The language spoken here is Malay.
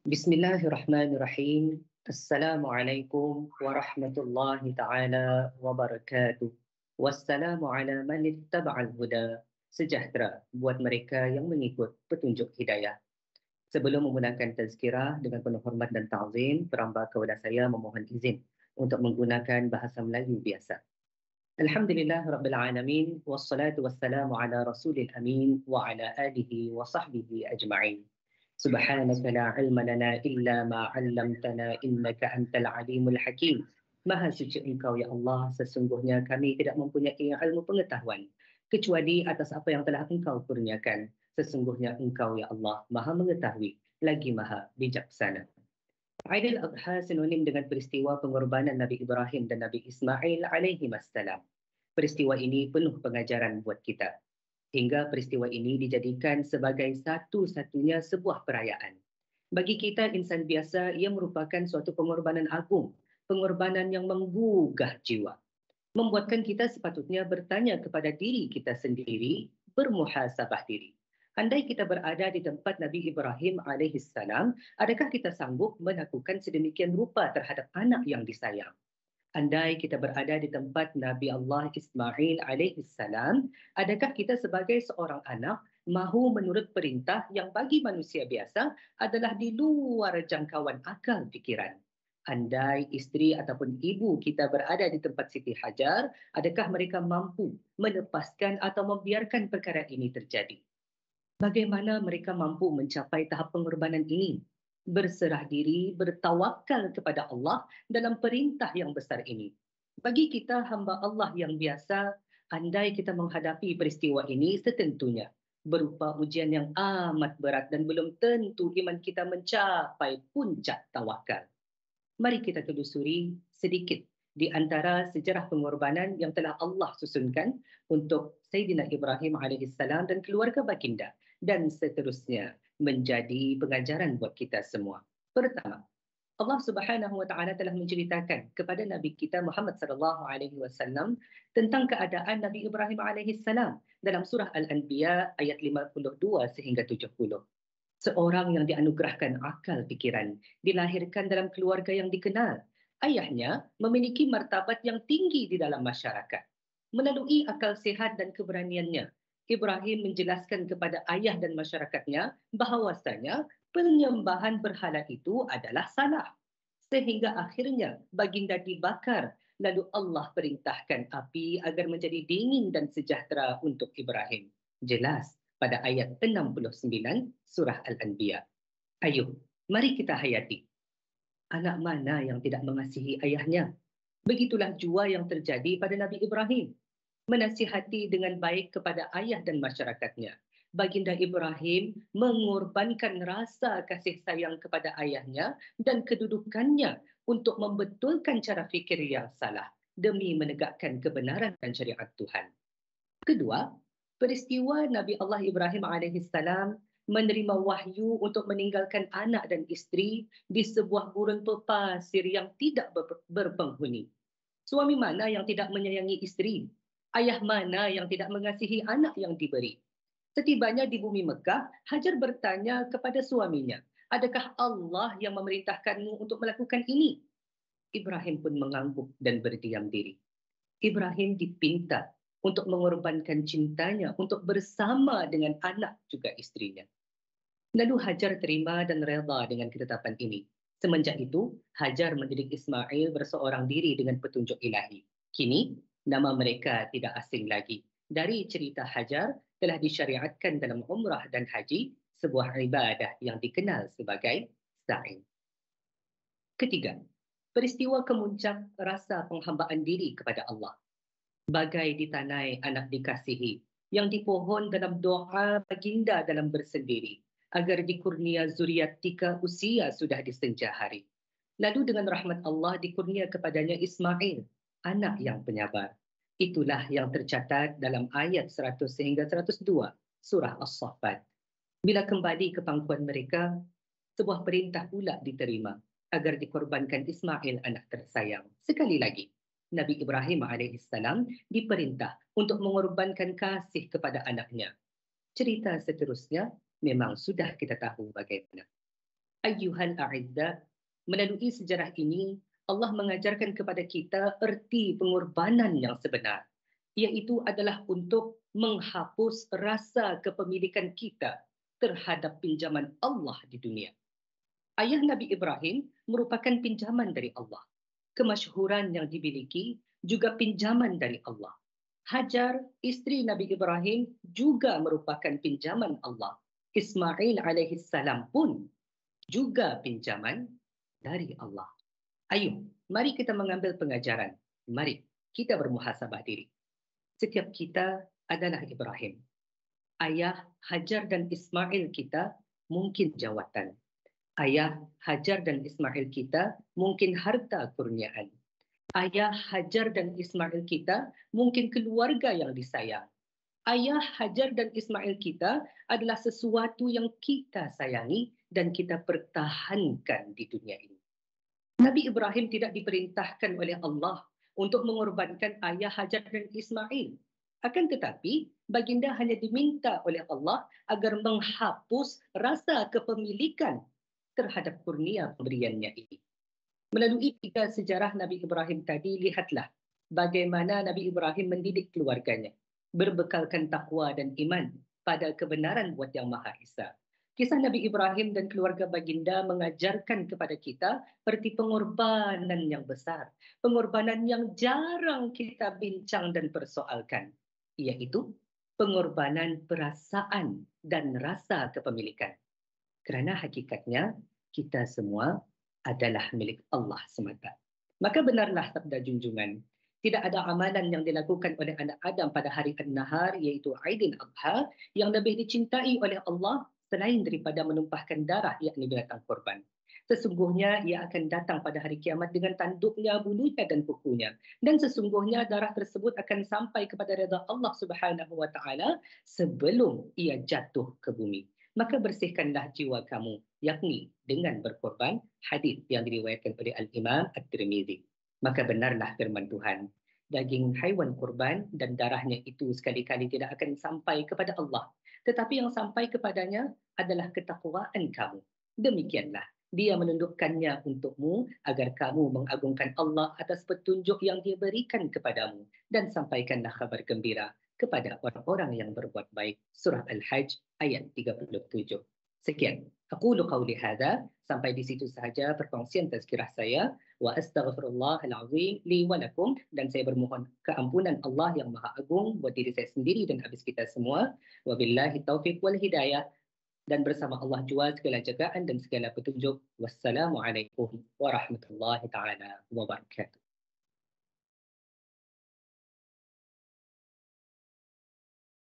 Bismillahirrahmanirrahim. Assalamualaikum warahmatullahi taala wabarakatuh. Wassalamu ala man ittaba'al huda. Sejahtera buat mereka yang mengikut petunjuk hidayah. Sebelum memulakan tazkirah dengan penuh hormat dan ta'zim, peramba kepada saya memohon izin untuk menggunakan bahasa Melayu biasa. Alhamdulillah Rabbil Alamin. Wassalatu wassalamu ala Rasulil Amin wa ala alihi wa sahbihi ajma'in. Subhanaka la ilma lana illa ma 'allamtana innaka antal alimul hakim. Maha suci Engkau ya Allah, sesungguhnya kami tidak mempunyai ilmu pengetahuan kecuali atas apa yang telah Engkau kurniakan. Sesungguhnya Engkau ya Allah Maha mengetahui lagi Maha bijaksana. Aidil Adha sinonim dengan peristiwa pengorbanan Nabi Ibrahim dan Nabi Ismail alaihi wassalam. Peristiwa ini penuh pengajaran buat kita. Hingga peristiwa ini dijadikan sebagai satu-satunya sebuah perayaan. Bagi kita insan biasa, ia merupakan suatu pengorbanan agung, pengorbanan yang menggugah jiwa. Membuatkan kita sepatutnya bertanya kepada diri kita sendiri, bermuhasabah diri. Andai kita berada di tempat Nabi Ibrahim alaihissalam, adakah kita sanggup melakukan sedemikian rupa terhadap anak yang disayang? Andai kita berada di tempat Nabi Allah Ismail alaihissalam, adakah kita sebagai seorang anak mahu menurut perintah yang bagi manusia biasa adalah di luar jangkauan akal fikiran? Andai isteri ataupun ibu kita berada di tempat Siti Hajar, adakah mereka mampu melepaskan atau membiarkan perkara ini terjadi? Bagaimana mereka mampu mencapai tahap pengorbanan ini? Berserah diri, bertawakal kepada Allah dalam perintah yang besar ini. Bagi kita hamba Allah yang biasa, andai kita menghadapi peristiwa ini setentunya berupa ujian yang amat berat dan belum tentu iman kita mencapai puncak tawakal. Mari kita telusuri sedikit di antara sejarah pengorbanan yang telah Allah susunkan untuk Sayyidina Ibrahim alaihissalam dan keluarga baginda dan seterusnya menjadi pengajaran buat kita semua. Pertama, Allah Subhanahu wa taala telah menceritakan kepada Nabi kita Muhammad sallallahu alaihi wasallam tentang keadaan Nabi Ibrahim alaihissalam dalam surah Al-Anbiya ayat 52 sehingga 70. Seorang yang dianugerahkan akal fikiran, dilahirkan dalam keluarga yang dikenal. Ayahnya memiliki martabat yang tinggi di dalam masyarakat. Melalui akal sehat dan keberaniannya, Ibrahim menjelaskan kepada ayah dan masyarakatnya bahawasanya penyembahan berhala itu adalah salah. Sehingga akhirnya baginda dibakar, lalu Allah perintahkan api agar menjadi dingin dan sejahtera untuk Ibrahim. Jelas pada ayat 69 surah Al-Anbiya. Ayuh, mari kita hayati. Anak mana yang tidak mengasihi ayahnya? Begitulah jua yang terjadi pada Nabi Ibrahim. Menasihati dengan baik kepada ayah dan masyarakatnya. Baginda Ibrahim mengorbankan rasa kasih sayang kepada ayahnya dan kedudukannya untuk membetulkan cara fikir yang salah demi menegakkan kebenaran dan syariat Tuhan. Kedua, peristiwa Nabi Allah Ibrahim alaihissalam menerima wahyu untuk meninggalkan anak dan isteri di sebuah gurun pasir yang tidak berpenghuni. Suami mana yang tidak menyayangi isteri? Ayah mana yang tidak mengasihi anak yang diberi? Setibanya di bumi Mekah, Hajar bertanya kepada suaminya, adakah Allah yang memerintahkanmu untuk melakukan ini? Ibrahim pun mengangguk dan berdiam diri. Ibrahim dipinta untuk mengorbankan cintanya untuk bersama dengan anak juga istrinya. Lalu Hajar terima dan rela dengan ketetapan ini. Semenjak itu, Hajar mendidik Ismail berseorang diri dengan petunjuk ilahi. Kini, nama mereka tidak asing lagi. Dari cerita Hajar telah disyariatkan dalam umrah dan haji, sebuah ibadah yang dikenal sebagai sa'i. Ketiga, peristiwa kemuncak rasa penghambaan diri kepada Allah. Bagai ditanai anak dikasihi, yang dipohon dalam doa baginda dalam bersendiri, agar dikurnia zuriat ketika usia sudah disenja hari. Lalu dengan rahmat Allah dikurnia kepadanya Ismail, anak yang penyabar. Itulah yang tercatat dalam ayat 100 sehingga 102 surah As-Saffat. Bila kembali ke pangkuan mereka, sebuah perintah pula diterima agar dikorbankan Ismail anak tersayang. Sekali lagi, Nabi Ibrahim alaihissalam diperintah untuk mengorbankan kasih kepada anaknya. Cerita seterusnya memang sudah kita tahu bagaimana. Ayyuhal a'izza, melalui sejarah ini, Allah mengajarkan kepada kita erti pengorbanan yang sebenar, iaitu adalah untuk menghapus rasa kepemilikan kita terhadap pinjaman Allah di dunia. Ayah Nabi Ibrahim merupakan pinjaman dari Allah. Kemasyhuran yang dimiliki juga pinjaman dari Allah. Hajar, isteri Nabi Ibrahim, juga merupakan pinjaman Allah. Ismail alaihissalam pun juga pinjaman dari Allah. Ayuh, mari kita mengambil pengajaran. Mari kita bermuhasabah diri. Setiap kita adalah Ibrahim. Ayah, Hajar dan Ismail kita mungkin jawatan. Ayah, Hajar dan Ismail kita mungkin harta kurniaan. Ayah, Hajar dan Ismail kita mungkin keluarga yang disayang. Ayah, Hajar dan Ismail kita adalah sesuatu yang kita sayangi dan kita pertahankan di dunia ini. Nabi Ibrahim tidak diperintahkan oleh Allah untuk mengorbankan ayah Hajar dan Ismail. Akan tetapi, baginda hanya diminta oleh Allah agar menghapus rasa kepemilikan terhadap kurnia pemberiannya ini. Melalui tiga sejarah Nabi Ibrahim tadi, lihatlah bagaimana Nabi Ibrahim mendidik keluarganya, berbekalkan takwa dan iman pada kebenaran buat Yang Maha Esa. Kisah Nabi Ibrahim dan keluarga baginda mengajarkan kepada kita erti pengorbanan yang besar, pengorbanan yang jarang kita bincang dan persoalkan, yaitu pengorbanan perasaan dan rasa kepemilikan. Kerana hakikatnya, kita semua adalah milik Allah semata. Maka benarlah sabda junjungan, tidak ada amalan yang dilakukan oleh anak Adam pada hari An-Nahar, iaitu Aidil Adha, yang lebih dicintai oleh Allah selain daripada menumpahkan darah, yakni binatang korban. Sesungguhnya ia akan datang pada hari kiamat dengan tanduknya, bulunya dan kukunya. Dan sesungguhnya darah tersebut akan sampai kepada redha Allah Subhanahu wa taala sebelum ia jatuh ke bumi. Maka bersihkanlah jiwa kamu, yakni dengan berkorban, hadis yang diriwayatkan oleh Al-Imam At-Tirmizi. Maka benarlah firman Tuhan, daging haiwan kurban dan darahnya itu sekali-kali tidak akan sampai kepada Allah, tetapi yang sampai kepadanya adalah ketakwaan kamu. Demikianlah dia menundukkannya untukmu agar kamu mengagungkan Allah atas petunjuk yang dia berikan kepadamu, dan sampaikanlah kabar gembira kepada orang-orang yang berbuat baik. Surah Al-Hajj ayat 37. Sekian. Aqulu qawli hadha. Sampai di situ sahaja perkongsian tazkirah saya. Wa astaghfirullahal azim li wa lakum. Dan saya bermohon keampunan Allah yang Maha Agung buat diri saya sendiri dan habis kita semua. Wabillahi taufiq wal hidayah. Dan bersama Allah jua segala jagaan dan segala petunjuk. Wassalamualaikum warahmatullahi taala wabarakatuh.